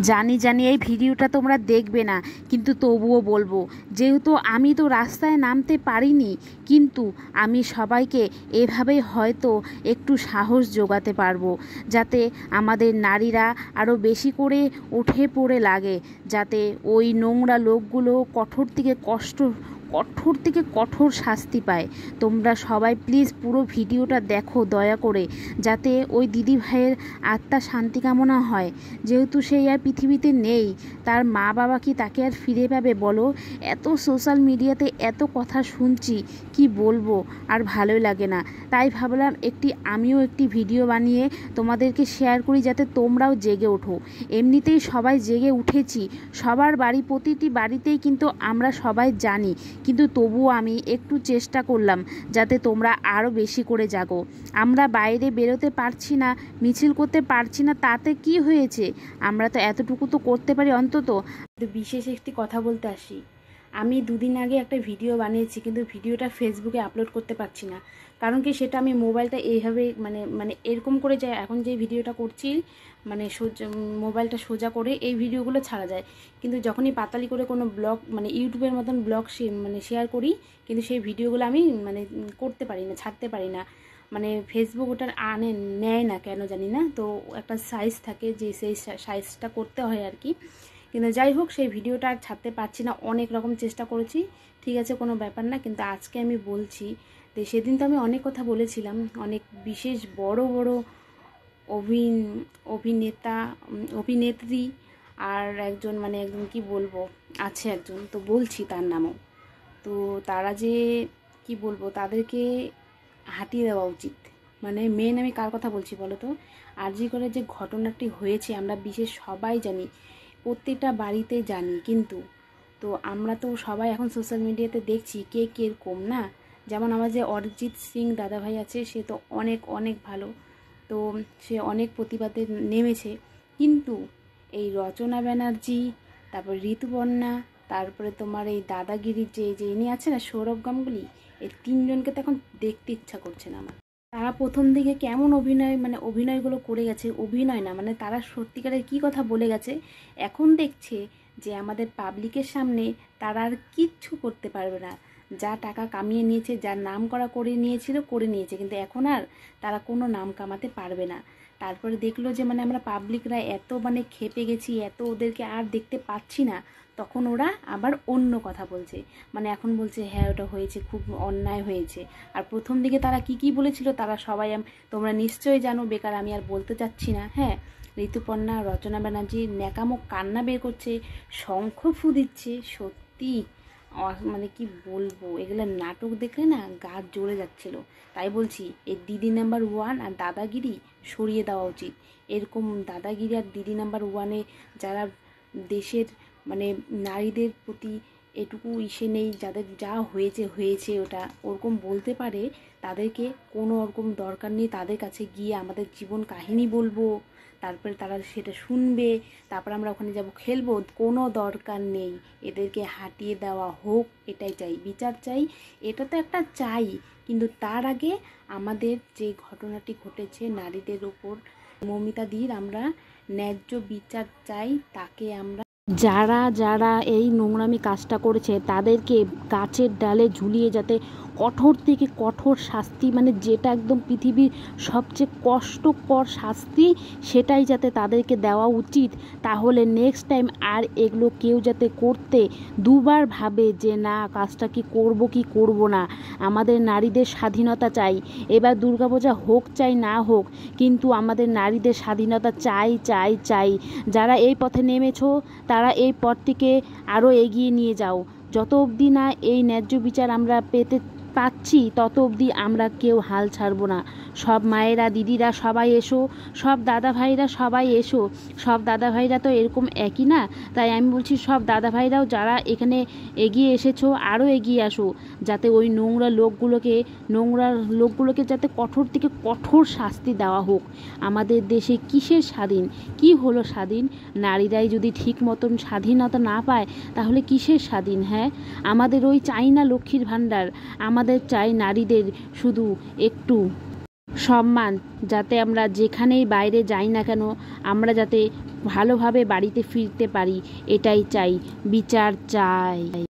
জানি জানি এই ভিডিওটা তোমরা দেখবে না, কিন্তু তবুও বলবো, যেহেতু আমি তো রাস্তায় নামতে পারিনি, কিন্তু আমি সবাইকে এভাবেই হয়তো একটু সাহস জোগাতে পারবো, যাতে আমাদের নারীরা আরও বেশি করে উঠে পড়ে লাগে, যাতে ওই নোংরা লোকগুলো কঠোর থেকে কঠোর শাস্তি পায়। তোমরা সবাই প্লিজ পুরো ভিডিওটা দেখো দয়া করে, যাতে ওই দিদি ভাইয়ের আত্মা শান্তি কামনা হয়। যেহেতু সেই আর পৃথিবীতে নেই, তার মা বাবা কি তাকে আর ফিরে পাবে বলো? এত সোশ্যাল মিডিয়াতে এত কথা শুনছি, কি বলবো, আর ভালোই লাগে না। তাই ভাবলাম আমিও একটি ভিডিও বানিয়ে তোমাদেরকে শেয়ার করি, যাতে তোমরাও জেগে ওঠো। এমনিতেই সবাই জেগে উঠেছি, সবার প্রতিটি বাড়িতেই কিন্তু আমরা সবাই জানি, কিন্তু তবুও আমি একটু চেষ্টা করলাম যাতে তোমরা আরও বেশি করে জাগো। আমরা বাইরে বেরোতে পারছি না, মিছিল করতে পারছি না, তাতে কি হয়েছে? আমরা তো এতটুকু তো করতে পারি অন্তত। বিশেষ একটি কথা বলতে আসি, আমি দুদিন আগে একটা ভিডিও বানিয়েছি, কিন্তু ভিডিওটা ফেসবুকে আপলোড করতে পারছি না। কারণ কি, সেটা আমি মোবাইলটা এইভাবে মানে এরকম করে যায়, এখন যে ভিডিওটা করছি মানে মোবাইলটা সোজা করে এই ভিডিওগুলো ছাড়া যায়, কিন্তু যখনই পাতালি করে কোনো ব্লগ মানে ইউটিউবের মতন ব্লগ শেয়ার করি, কিন্তু সেই ভিডিওগুলো আমি করতে পারি না, ছাড়তে পারি না। মানে ফেসবুক ওটার নেয় না, কেন জানি না। তো একটা সাইজ থাকে, যে সেই সাইজটা করতে হয় আর কি। কিন্তু যাই হোক, সেই ভিডিওটা আর ছাড়তে পারছি না, অনেক রকম চেষ্টা করেছি, ঠিক আছে, কোনো ব্যাপার না। কিন্তু আজকে আমি বলছি যে সেদিন তো আমি অনেক কথা বলেছিলাম, অনেক বিশেষ বড় বড় অভিনেত্রী আর একজন কি বলবো আছে একজন, তো বলছি তার নামও। তো তারা যে কি বলবো, তাদেরকে হাঁটিয়ে দেওয়া উচিত। মেন আমি কার কথা বলছি বলো তো? আরজি করে যে ঘটনাটি হয়েছে, আমরা বিশেষ সবাই জানি, প্রত্যেকটা বাড়িতে জানি, কিন্তু তো আমরা তো সবাই এখন সোশ্যাল মিডিয়াতে দেখছি কে কীরকম না। যেমন আমার যে অরিজিৎ সিং দাদাভাই আছে, সে তো অনেক অনেক ভালো, তো সে অনেক প্রতিবাদে নেমেছে, কিন্তু এই রচনা ব্যানার্জি, তারপর ঋতুপর্ণা, তারপরে তোমার এই দাদাগিরির যে ইনি আছে না, সৌরভ গাঙ্গুলি, এই তিনজনকে তো এখন দেখতে ইচ্ছা করছে না আমার। তারা প্রথম দিকে কেমন অভিনয়গুলো করে গেছে, অভিনয় না, তারা সত্যিকারের কি কথা বলে গেছে, এখন দেখছে যে আমাদের পাবলিকের সামনে তারা আর কিচ্ছু করতে পারবে না। যা টাকা কামিয়ে নিয়েছে, যা নাম করা করে নিয়েছে, কিন্তু এখন আর তারা কোনো নাম কামাতে পারবে না। তারপরে দেখলো যে আমরা পাবলিকরা এত খেপে গেছি, এত ওদেরকে আর দেখতে পাচ্ছি না, তখন ওরা আবার অন্য কথা বলছে। এখন বলছে হ্যাঁ ওটা হয়েছে, খুব অন্যায় হয়েছে। আর প্রথম দিকে তারা কি বলেছিল, তারা সবাই তোমরা নিশ্চয়ই জানো, বেকার আমি আর বলতে চাচ্ছি না। হ্যাঁ, ঋতুপর্ণা, রচনা ব্যানার্জি ন্যাকামো কান্না বের করছে, শঙ্খ ফু দিচ্ছে, সত্যি কি বলবো, এগুলো নাটক দেখলে না গা জ্বলে যাচ্ছিল। তাই বলছি, এই দিদি নাম্বার 1 আর দাদাগিরি সরিয়ে দেওয়া উচিত। এরকম দাদাগিরি আর দিদি নাম্বার 1-এ যারা দেশের নারীদের প্রতি এটুকু ইসে নেই, যাদের যা হয়েছে ওটা ওরকম বলতে পারে, তাদেরকে কোনো ওরকম দরকার নেই তাদের কাছে গিয়ে আমাদের জীবন কাহিনী বলবো, তারপরে তারা সেটা শুনবে, তারপর আমরা ওখানে যাব খেলবো, কোনো দরকার নেই। এদেরকে হাঁটিয়ে দেওয়া হোক, এটাই চাই, বিচার চাই, এটা তো একটা চাই। কিন্তু তার আগে আমাদের যে ঘটনাটি ঘটেছে নারীদের ওপর, মৌমিতাদির, আমরা ন্যায্য বিচার চাই। তাকে আমরা যারা এই নোংরামি কাজটা করেছে, তাদেরকে গাছের ডালে ঝুলিয়ে যাতে কঠোর থেকে কঠোর শাস্তি, যেটা একদম পৃথিবীর সবচেয়ে কষ্টকর শাস্তি, সেটাই যাতে তাদেরকে দেওয়া উচিত। তাহলে নেক্সট টাইম আর এগুলো কেউ যাতে করতে দুবার ভাবে যে না, কাজটা কি করব না। আমাদের নারীদের স্বাধীনতা চাই, এবার দুর্গাপূজা হোক চাই না হোক, কিন্তু আমাদের নারীদের স্বাধীনতা চাই। যারা এই পথে নেমেছো, তারা এই পথটিকে আরও এগিয়ে নিয়ে যাও। যত অবধি না এই ন্যায্য বিচার আমরা পেতে পাচ্ছি, তত অবধি আমরা কেউ হাল ছাড়বো না। সব মায়েরা, দিদিরা সবাই এসো, সব দাদা ভাইরা সবাই এসো। সব দাদা ভাইরা তো এরকম একই না, তাই আমি বলছি সব দাদা ভাইরাও যারা এখানে এগিয়ে এসেছো, আরও এগিয়ে আসো, যাতে ওই নোংরা লোকগুলোকে যাতে কঠোর থেকে কঠোর শাস্তি দেওয়া হোক। আমাদের দেশে কিসের স্বাধীন, কি হলো স্বাধীন? নারীরাই যদি ঠিক মতন স্বাধীনতা না পায়, তাহলে কিসের স্বাধীন? হ্যাঁ, আমাদের ওই চাই না লক্ষ্মীর ভাণ্ডার, আমাদের চাই নারীদের শুধু একটু সম্মান, যাতে আমরা যেখানেই বাইরে যাই না কেন আমরা যাতে ভালোভাবে বাড়িতে ফিরতে পারি, এটাই চাই। বিচার চাই।